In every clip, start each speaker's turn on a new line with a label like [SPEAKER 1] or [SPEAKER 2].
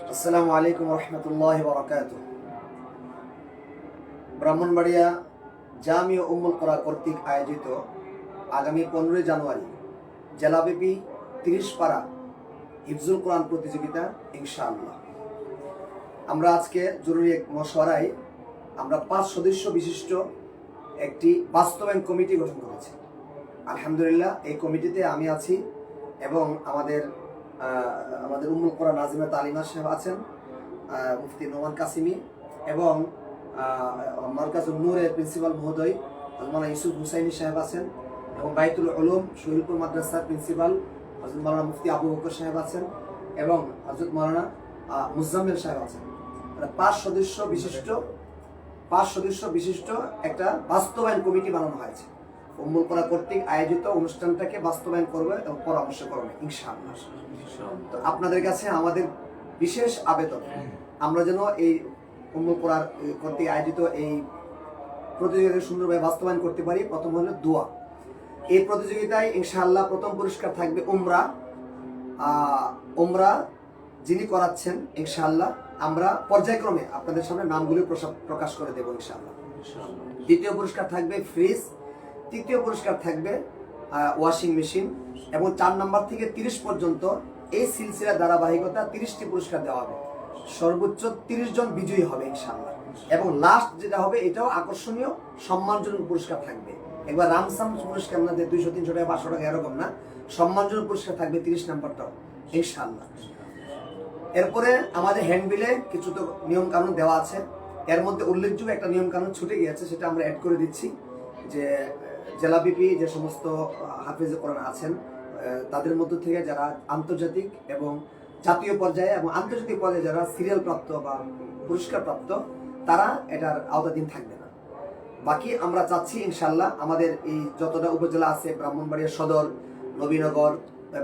[SPEAKER 1] আসসালামু আলাইকুম রহমতুল্লাহি ওয়া বারাকাতুহু। ব্রাহ্মণবাড়িয়া জামিয়া উম্মুল কুরা কর্তৃক আয়োজিত আগামী 15 জানুয়ারি জেলাব্যাপী 30 পারা হিফজুল কোরআন প্রতিযোগিতা ইনশাআল্লাহ। আমরা আজকে জরুরি এক মশওয়ারায় আমরা 5 সদস্য বিশিষ্ট একটি বাস্তবায়ন কমিটি গঠন করেছি। আলহামদুলিল্লাহ, এই কমিটিতে আমি আছি এবং আমাদের উম্মুল কোরআন নাজিমা তালিমা সাহেব আছেন, মুফতি নোমান কাসিমি এবং মারকাজুল নূরের প্রিন্সিপাল মহোদয় মাওলানা ইউসুফ হুসাইনি সাহেব আছেন এবং বাইতুল উলুম শহীদপুর মাদ্রাসার প্রিন্সিপাল হযরত মাওলানা মুফতি আবু বকর সাহেব আছেন এবং হযরত মাওলানা মুজাম্মিল সাহেব আছেন। 5 সদস্য বিশিষ্ট একটা বাস্তবায়ন কমিটি বানানো হয়েছে। উম্মুল কোরআন কর্তৃক আয়োজিত অনুষ্ঠানটাকে বাস্তবায়ন করবে এবং পরামর্শ করবে ইনশাআল্লাহ। তো আপনাদের কাছে আমাদের বিশেষ আবেদন, আমরা যেন এই উম্মুল কোরআন কর্তৃক আয়োজিত এই প্রতিযোগিতা সুন্দরভাবে বাস্তবায়ন করতে পারি। প্রথম হলো দোয়া। এই প্রতিযোগিতায় ইনশাআল্লাহ প্রথম পুরস্কার থাকবে উমরা যিনি করাচ্ছেন ইনশাআল্লাহ আমরা পর্যায়ক্রমে আপনাদের সামনে নামগুলি প্রকাশ করে দেব ইনশাআল্লাহ। দ্বিতীয় পুরস্কার থাকবে ফ্রিজ, তৃতীয় পুরস্কার থাকবে ওয়াশিং মেশিন এবং 4 নম্বর থেকে 30 পর্যন্ত এই সিলসিলা ধারাবাহিকতা 30টি পুরস্কার দেওয়া হবে। সর্বোচ্চ 30 জন বিজয়ী হবে ইনশাআল্লাহ। এবং লাস্ট যেটা হবে এটাও আকর্ষণীয় সম্মানজনক পুরস্কার থাকবে। একবার রামসাম পুরস্কার না যে 200-300 টাকা 500 টাকা এরকম না, সম্মানজনক পুরস্কার থাকবে 30 নম্বরটাও ইনশাআল্লাহ। এরপরে আমাদের হ্যান্ডবিলে কিছু তো নিয়ম কানুন দেওয়া আছে, এর মধ্যে উল্লেখযোগ্য একটা নিয়ম কানুন ছুটে গিয়েছে, সেটা আমরা অ্যাড করে দিচ্ছি যে জেলাব্যাপী যে সমস্ত হাফেজ কোরআন আছেন তাদের মধ্য থেকে যারা আন্তর্জাতিক এবং জাতীয় পর্যায়ে এবং আন্তর্জাতিক পর্যায়ে যারা সিরিয়াল প্রাপ্ত বা পুরস্কার প্রাপ্ত তারা এটার আওতাধীন থাকবে না। বাকি আমরা চাচ্ছি ইনশাআল্লাহ আমাদের এই যতটা উপজেলা আছে, ব্রাহ্মণবাড়িয়া সদর, নবীনগর,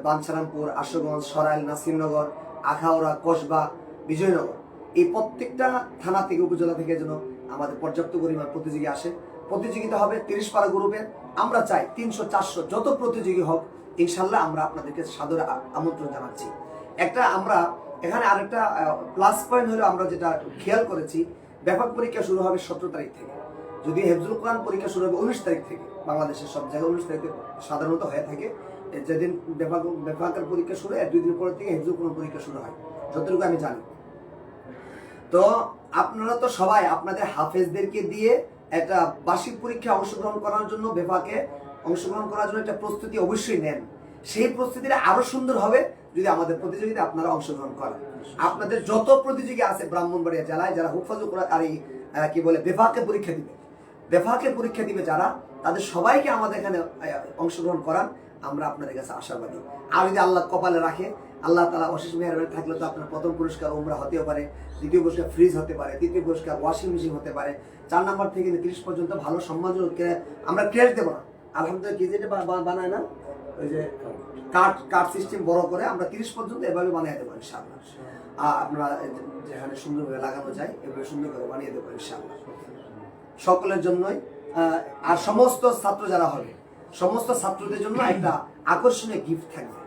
[SPEAKER 1] বাঞ্ছারামপুর, আশুগঞ্জ, সরাইল, নাসিরনগর, আখাউড়া, কসবা, বিজয়নগর, এই প্রত্যেকটা থানা থেকে উপজেলা থেকে যেন আমাদের পর্যাপ্ত পরিমাণ প্রতিযোগী আসে। প্রতিযোগিতা হবে 30 পারা গ্রুপে। আমরা চাই 300-400 যত প্রতিযোগী হোক ইনশাআল্লাহ আমরা আপনাদেরকে সাদর আমন্ত্রণ জানাচ্ছি। আমরা এখানে আরেকটা প্লাস পয়েন্ট হলো আমরা যেটা খেয়াল করেছি, ব্যাপক পরীক্ষা শুরু হবে 17 তারিখ থেকে। যদি হিফজুল কোরআন পরীক্ষা শুরু হবে 19 তারিখ থেকে, বাংলাদেশের সব জায়গায় 19 তারিখে সাধারণত হয়ে থাকে। যেদিন ব্যাপকের পরীক্ষা শুরু হয় 2 দিন পর থেকে হিফজুল কোরআন পরীক্ষা শুরু হয় যতটুকু আমি জানি। তো আপনারা তো সবাই আপনাদের হাফেজদেরকে দিয়ে একটা বার্ষিক পরীক্ষায় অংশগ্রহণ করার জন্য একটা প্রস্তুতি অবশ্যই নেন। সেই প্রস্তুতিটা আরো সুন্দর হবে যদি আমাদের প্রতিযোগিতা আপনারা অংশগ্রহণ করেন। আপনাদের যত প্রতিযোগী আছে ব্রাহ্মণবাড়িয়া জেলায় যারা হুফাজুল কোরআন আর এই বেফাকে পরীক্ষা দিবে যারা, তাদের সবাইকে আমাদের এখানে অংশগ্রহণ করান। আমরা আপনাদের কাছে আশাবাদী। আর যদি আল্লাহ কপালে রাখে, আল্লাহ তাআলা অশেষ মেহেরবানি থাকলে তো আপনার প্রথম পুরস্কার উমরা হতেও পারে, দ্বিতীয় পুরস্কার ফ্রিজ হতে পারে, তৃতীয় পুরস্কার ওয়াশিং মেশিন হতে পারে, 4 নম্বর থেকে 30 পর্যন্ত ভালো সম্মানজনক আমরা ক্রেডিট দেবো না। আলহামদুলিল্লাহ কি যেটা বানায় না, ওই যে কার্ড সিস্টেম বড় করে আমরা 30 পর্যন্ত এভাবে বানিয়ে দেবো ইনশাআল্লাহ। আপনারা যেখানে সুন্দরভাবে লাগানো যায় এভাবে সুন্দর করে বানিয়ে দেবো ইনশাআল্লাহ সকলের জন্যই। আর সমস্ত ছাত্র যারা হবে সমস্ত ছাত্রদের জন্য একটা আকর্ষণীয় গিফট থাকবে।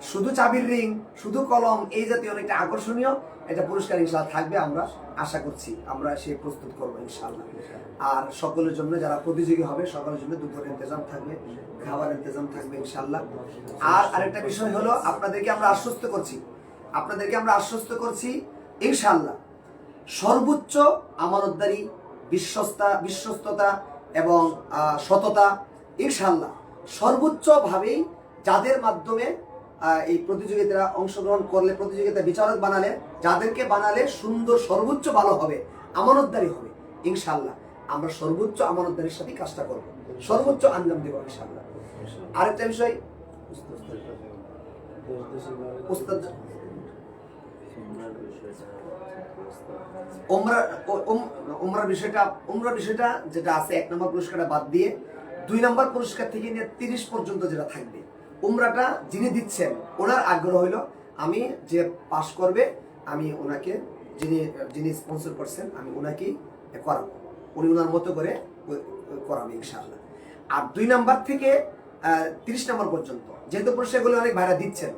[SPEAKER 1] শুধু চাবির রিং, শুধু কলম, এই জাতীয় অনেকটা আকর্ষণীয় একটা পুরস্কার ইনশাআল্লাহ থাকবে। আমরা আশা করছি আমরা সে প্রস্তুত করবো ইনশাআল্লাহ। আর সকলের জন্য যারা প্রতিযোগী হবে সকলের জন্য দুপুরের ইন্তজাম থাকবে, খাবার ইন্তজাম থাকবে ইনশাআল্লাহ। আর আরেকটা বিষয় হলো আপনাদেরকে আমরা আশ্বস্ত করছি ইনশাআল্লাহ সর্বোচ্চ আমানতদারি, বিশ্বস্ততা এবং সততা ইনশাআল্লাহ সর্বোচ্চভাবেই যাদের মাধ্যমে এই প্রতিযোগিতা অংশগ্রহণ করলে, প্রতিযোগিতা বিচারক বানালে, যাদেরকে বানালে সুন্দর সর্বোচ্চ ভালো হবে, আমানতদারি হবে ইনশাআল্লাহ। আমরা সর্বোচ্চ আমানতদারির সাথে কাজটা করবো, সর্বোচ্চ আঞ্জাম দেব ইনশাআল্লাহ। আরেকটা বিষয় উমরার বিষয়টা যেটা আছে 1 নম্বর পুরস্কারটা বাদ দিয়ে 2 নম্বর পুরস্কার থেকে নিয়ে 30 পর্যন্ত যেটা থাকবে, উমরাটা যিনি দিচ্ছেন ওনার আগ্রহ হইল আমি যে পাস করবে আমি ওনাকে যিনি স্পন্সর করছেন আমি ওনাকেই করাবো, উনি ওনার মতো করে করাবে ইনশাআল্লাহ। আর 2 নম্বর থেকে 30 নম্বর পর্যন্ত যেহেতু পুরস্কারগুলো অনেক ভাইরা দিচ্ছেন,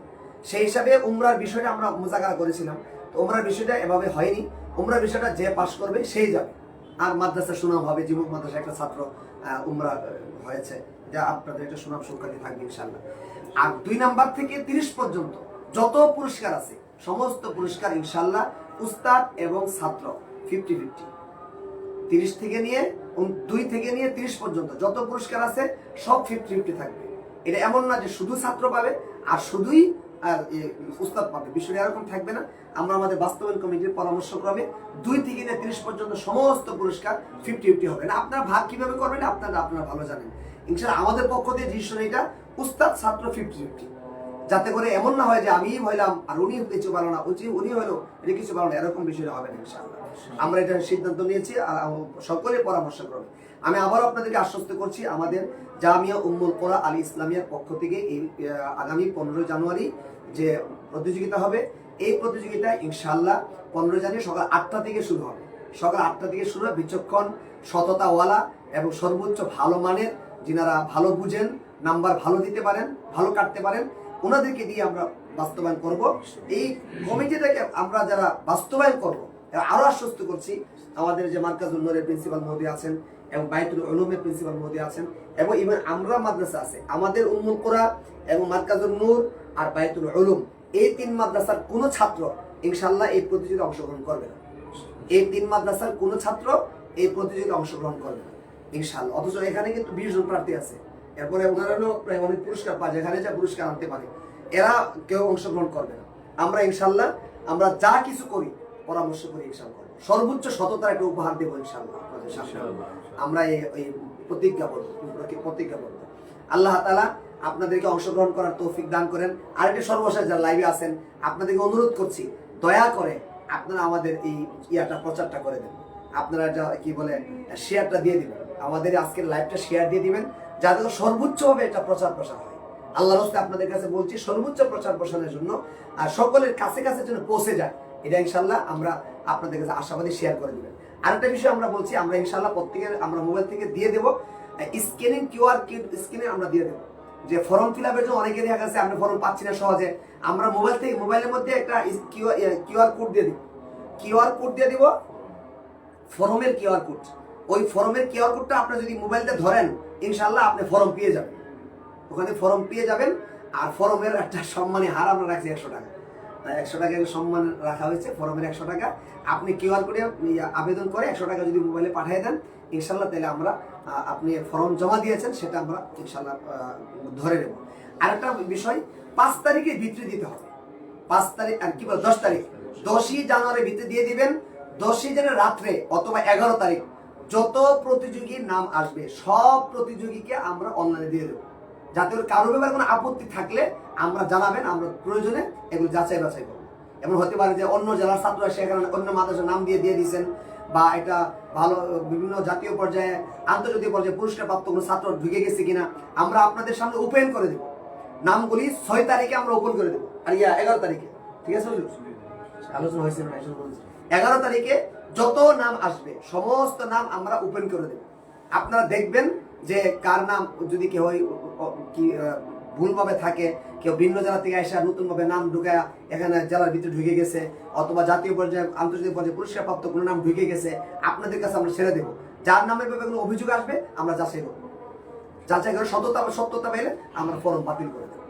[SPEAKER 1] সেই হিসাবে উমরার বিষয়টা আমরা মুজাকারা করেছিলাম। তো উমরার বিষয়টা এভাবে হয়নি। উমরার বিষয়টা যে পাশ করবে সেই যাবে। আর মাদ্রাসা সুনাম হবে, জীবক মাদ্রাসা একটা ছাত্র উমরা হয়েছে, যা আপনাদের একটা সুনাম সুখ্যাতি থাকবে ইনশাল্লাহ। আর 2 নাম্বার থেকে 30 পর্যন্ত যত পুরস্কার আছে সমস্ত পুরস্কার ইনশাল্লাহ উস্তাদ এবং ছাত্র 50-50। 30 থেকে নিয়ে 2 থেকে নিয়ে 30 পর্যন্ত যত পুরস্কার আছে সব 50-50 থাকবে। এটা এমন না যে শুধু ছাত্র পাবে আর শুধুই উস্তাদ পাবে, বিষয়টা এরকম থাকবে না। আমরা আমাদের বাস্তবায়ন কমিটির পরামর্শক্রমে 2 থেকে নিয়ে 30 পর্যন্ত সমস্ত পুরস্কার 50-50 হবে না। আপনারা ভাগ কিভাবে করবেন আপনারা ভালো জানেন। ইনশাআল্লাহ আমাদের পক্ষ থেকে ডিসিশন এটা উস্তাদ ছাত্র 50-50, যাতে করে এমন না হয় যে আমিই হইলাম আর উনি কিছু পারলো না, উনি হলো এটা কিছু পারলো না, এরকম বিষয়টা হবে না ইনশাআল্লাহ। আমরা এটা সিদ্ধান্ত নিয়েছি সকলের পরামর্শ ক্রমে। আমি আবার আপনাদেরকে আশ্বস্ত করছি, আমাদের জামিয়া উম্মুল কোরা আল ইসলামিয়ার পক্ষ থেকে এই আগামী 15 জানুয়ারি যে প্রতিযোগিতা হবে, এই প্রতিযোগিতায় ইনশাআল্লাহ 15 জানুয়ারি সকাল 8টা থেকে শুরু হবে। সকাল 8টা থেকে শুরু হবে। বিচক্ষণ, সততাওয়ালা এবং সর্বোচ্চ ভালো মানের, যিনারা ভালো বুঝেন, নাম্বার ভালো দিতে পারেন, ভালো কাটতে পারেন, ওনাদেরকে দিয়ে আমরা বাস্তবায়ন করব। এই কমিটিটাকে আমরা যারা বাস্তবায়ন করব, আরো আশ্বস্ত করছি, আমাদের যে মার্কাজুল নূরের প্রিন্সিপাল মহোদয় আছেন এবং বাইতুল উলুমের প্রিন্সিপাল মহোদয় আছেন এবং ইভেন আমরা মাদ্রাসা আছে, আমাদের উম্মুল কোরা এবং মার্কাজুল নূর আর বাইতুল উলুম, এই 3 মাদ্রাসার কোনো ছাত্র ইনশাআল্লাহ এই প্রতিযোগিতায় অংশগ্রহণ করবে না। এই 3 মাদ্রাসার কোনো ছাত্র এই প্রতিযোগিতায় অংশগ্রহণ করবে না ইনশাআল্লাহ। অথচ এখানে কিন্তু 20 জন প্রার্থী আছে, এরপরে ওনারাও প্রায় অনেক পুরস্কার পায়, যেখানে যা পুরস্কার আনতে পারে, এরা কেউ অংশগ্রহণ করবে না। আমরা ইনশাআল্লাহ আমরা যা কিছু করি পরামর্শ করি ইনশাআল্লাহ, সর্বোচ্চ সততার একটা উপহার দেবো ইনশাআল্লাহ আপনাদের সামনে। আমরা এই প্রতিজ্ঞা করব। আল্লাহ তাআলা আপনাদেরকে অংশগ্রহণ করার তৌফিক দান করেন। আরেকটি সর্বশেষ যারা লাইভে আছেন আপনাদেরকে অনুরোধ করছি, দয়া করে আপনারা আমাদের এই প্রচারটা করে দেন। আপনারা কি বলে শেয়ারটা দিয়ে দিবেন, আমাদের আজকের লাইভটা শেয়ার দিয়ে দিবেন, যাতে সর্বোচ্চভাবে এটা প্রচার প্রসার হয়। আল্লাহর রাস্তায় আপনাদের কাছে বলছি, সর্বোচ্চ প্রচার প্রসারের জন্য আর সকলের কাছে কাছে যেন পৌঁছে যায়, এটা ইনশাআল্লাহ আমরা আপনাদের কাছে আশাবাদী, শেয়ার করে দিবেন। আরেকটা বিষয় আমরা বলছি, আমরা ইনশাআল্লাহ প্রত্যেকের আমরা মোবাইল থেকে দিয়ে দেবো স্ক্যানিং QR কোড, স্ক্যানে আমরা দিয়ে দেবো। যে ফর্ম ফিল আপের জন্য অনেকে দেখা গেছে আমরা ফর্ম পাচ্ছি না সহজে, আমরা মোবাইলের মধ্যে একটা QR কোড দিয়ে দিব। QR কোড দিয়ে দিব, ফর্মের QR কোড। ওই ফর্মের QR কোডটা আপনি যদি মোবাইলতে ধরেন ইনশাআল্লাহ আপনি ফর্ম পেয়ে যাবেন, ওখানে ফর্ম পেয়ে যাবেন। আর ফর্মের একটা সম্মানী হার আমরা রাখছি 100 টাকা। 100 টাকা সম্মান রাখা হয়েছে, ফর্মের 100 টাকা। আপনি QR কোডে আবেদন করে 100 টাকা যদি মোবাইলে পাঠিয়ে দেন ইনশাআল্লাহ, তাহলে আমরা আপনি ফর্ম জমা দিয়েছেন সেটা আমরা ইনশাআল্লাহ ধরে নেব। আরেকটা বিষয়, 5 তারিখে ভিতরে দিতে হবে। 5 তারিখ আর কি বল 10 তারিখ, 10ই জানুয়ারি ভিতরে দিয়ে দিবেন। 10ই জানুয়ারি রাত্রে অথবা 11 তারিখ যত প্রতিযোগীর নাম আসবে সব প্রতিযোগীকে আমরা অনলাইনে দিয়ে দেবো, যাতে ওর কারোর ব্যাপারে কোনো আপত্তি থাকলে আমরা জানাবেন, আমরা প্রয়োজনে এগুলো যাচাই বাছাই করবো। এমন হতে পারে যে অন্য জেলার ছাত্ররা সেখানে অন্য মাদ্রাসার নাম দিয়ে দিয়েছেন, বা এটা ভালো বিভিন্ন জাতীয় পর্যায়ে আন্তর্জাতিক পর্যায়ে পুরস্কার প্রাপ্ত কোনো ছাত্র ঢুকে গেছে কিনা আমরা আপনাদের সামনে ওপেন করে দেবো। নামগুলি 6 তারিখে আমরা ওপেন করে দেবো, আর 11 তারিখে, ঠিক আছে আলোচনা হয়েছে 11 তারিখে যত নাম আসবে সমস্ত নাম আমরা ওপেন করে দেব। আপনারা দেখবেন যে কার নাম যদি কেউ কি ভুলভাবে থাকে, কেউ ভিন্ন জেলা থেকে এসে নতুনভাবে নাম ঢুকায় এখানে জেলার ভিতরে ঢুকে গেছে, অথবা জাতীয় পর্যায়ে আন্তর্জাতিক পর্যায়ে পুরস্কার প্রাপ্ত কোনো নাম ঢুকে গেছে, আপনাদের কাছে আমরা ছেড়ে দেবো। যার নামের ব্যাপারে কোনো অভিযোগ আসবে আমরা যাচাই করবো, যাচাই করে সত্যতা পেলে আমরা ফর্ম বাতিল করে দেবো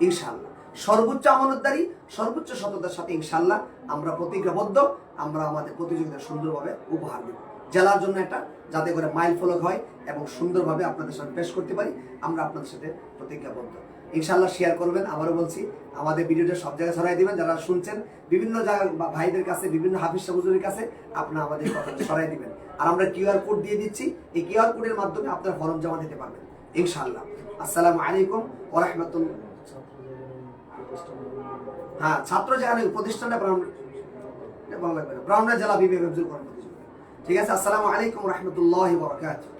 [SPEAKER 1] ইনশাআল্লাহ। সর্বোচ্চ আমানতদারি, সর্বোচ্চ সততার সাথে ইনশাআল্লাহ আমরা প্রতিজ্ঞাবদ্ধ, আমরা আমাদের প্রতিযোগিতা সুন্দরভাবে উপহার দেব জেলার জন্য, একটা যাতে করে মাইল ফলক হয় এবং সুন্দরভাবে আপনাদের সাথে পেশ করতে পারি, আমরা আপনাদের সাথে প্রতিজ্ঞাবদ্ধ। ইনশাআল্লাহ শেয়ার করবেন, আবারও বলছি আমাদের ভিডিওটা সব জায়গায় ছড়াই দিবেন, যারা শুনছেন বিভিন্ন জায়গায় ভাইদের কাছে, বিভিন্ন হাফিজ সাহুজুরের কাছে আপনারা আমাদের কথাটা ছড়াই দিবেন। আর আমরা QR কোড দিয়ে দিচ্ছি, এই QR কোডের মাধ্যমে আপনারা ফর্ম জমা দিতে পারবেন ইনশাআল্লাহ। আসসালামু আলাইকুম ওয়া রাহমাতুল্লাহ। হ্যাঁ, ছাত্র যেখানে প্রতিষ্ঠানটা ব্রাহ্মণবাড়িয়া জেলা বিভাগীয় প্রতিযোগিতা, ঠিক আছে। আসসালামু আলাইকুম ওয়া রাহমাতুল্লাহি ওয়া বারাকাতুহু।